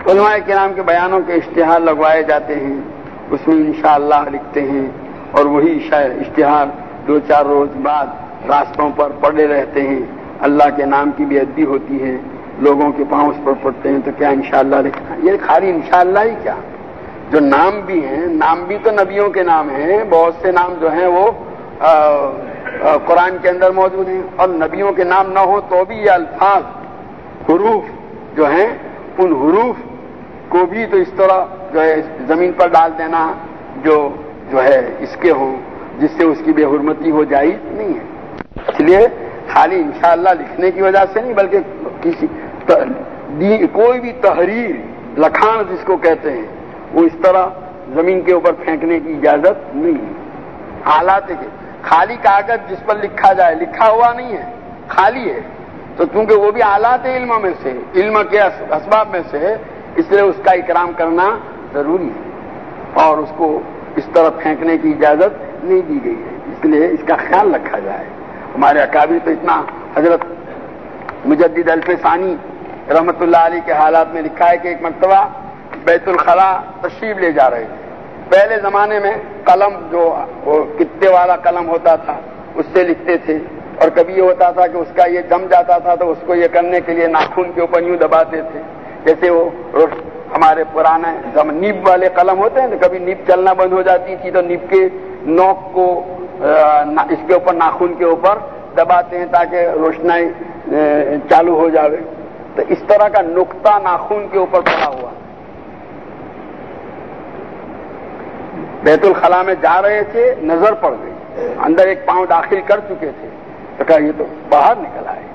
علماء کرام کے بیانوں کے اشتہار لگوائے جاتے ہیں، اس میں انشاءاللہ لکھتے ہیں، اور وہی اشتہار 2-4 روز بعد راستوں پر پڑے رہتے ہیں۔ اللہ کے نام کی بے ادبی ہوتی ہے، لوگوں کے پاؤں اس پر پڑتے ہیں، تو کیا انشاءاللہ لکھنا؟ یہ خالی انشاءاللہ ہی کیا، جو نام بھی ہیں، نام بھی تو نبیوں کے نام ہیں، بہت سے نام جو ہیں وہ قرآن کے اندر موجود ہیں، اور نبیوں کے نام نہ ہو تو بھی یہ الفاظ، حروف جو ہیں، ان حروف کو بھی تو اس طرح جو ہے زمین پر ڈال دینا جو ہے اس کے ہوں، جس سے اس کی بے حرمتی ہو جائز نہیں ہے۔ اس لیے خالی انشاءاللہ لکھنے کی وجہ سے نہیں، بلکہ کسی کوئی بھی تحریر، لکھان جس کو کہتے ہیں، وہ اس طرح زمین کے اوپر پھینکنے کی اجازت نہیں ہے۔ حالات کے خالی کاغذ جس پر لکھا جائے، لکھا ہوا نہیں ہے، خالی ہے، تو کیونکہ وہ بھی آلات علم میں سے، علم کے اسباب میں سے ہے، اس لیے اس کا اکرام کرنا ضروری ہے، اور اس کو اس طرح پھینکنے کی اجازت نہیں دی گئی ہے، اس لیے اس کا خیال رکھا جائے۔ ہمارے اکابر تو اتنا، حضرت مجدد الفسانی رحمت اللہ علیہ کے حالات میں لکھا ہے کہ ایک مرتبہ بیت الخلا تشریف لے جا رہے تھے۔ پہلے زمانے میں قلم جو وہ کتے والا قلم ہوتا تھا اس سے لکھتے تھے، اور کبھی یہ ہوتا تھا کہ اس کا یہ جم جاتا تھا تو اس کو یہ کرنے کے لیے ناخن کے اوپر یوں دباتے تھے، جیسے وہ ہمارے پرانے نیب والے قلم ہوتے ہیں، تو کبھی نیب چلنا بند ہو جاتی تھی تو نیب کے نوک کو اس کے اوپر ناخن کے اوپر دباتے ہیں تاکہ روشنائی چالو ہو جاوے، تو اس طرح کا نقطہ ناخن کے اوپر پڑا ہوا۔ بیت الخلا میں جا رہے تھے، نظر پڑ گئی، اندر ایک پاؤں داخل کر چکے تھے، تو کہا یہ تو باہر نکل آئے،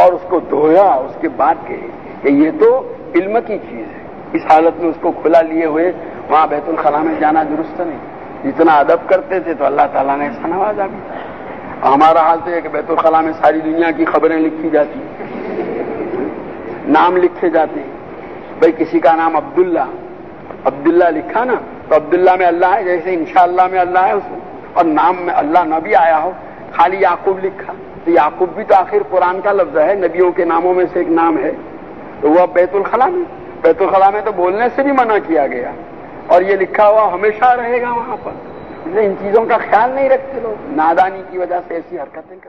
اور اس کو دھویا، اس کے بعد کہے کہ یہ تو علم کی چیز ہے۔ اس حالت میں اس کو کھلا لیے ہوئے وہاں بیت الخلا میں جانا درست نہیں۔ جتنا ادب کرتے تھے تو اللہ تعالیٰ نے ایسا نوازا بھی۔ ہمارا حال تو ہے کہ بیت الخلا میں ساری دنیا کی خبریں لکھی جاتی ہیں، نام لکھے جاتے ہیں۔ بھائی کسی کا نام عبداللہ لکھا نا، تو عبداللہ میں اللہ ہے، جیسے انشاءاللہ میں اللہ ہے اس میں، اور نام میں اللہ نہ بھی آیا ہو، خالی یعقوب لکھا، تو یعقوب بھی تو آخر قرآن کا لفظ ہے، نبیوں کے ناموں میں سے ایک نام ہے، تو وہ اب بیت الخلا میں تو بولنے سے بھی منع کیا گیا، اور یہ لکھا ہوا ہمیشہ رہے گا وہاں پر۔ ان چیزوں کا خیال نہیں رکھتے لوگ، نادانی کی وجہ سے ایسی حرکتیں کرتے۔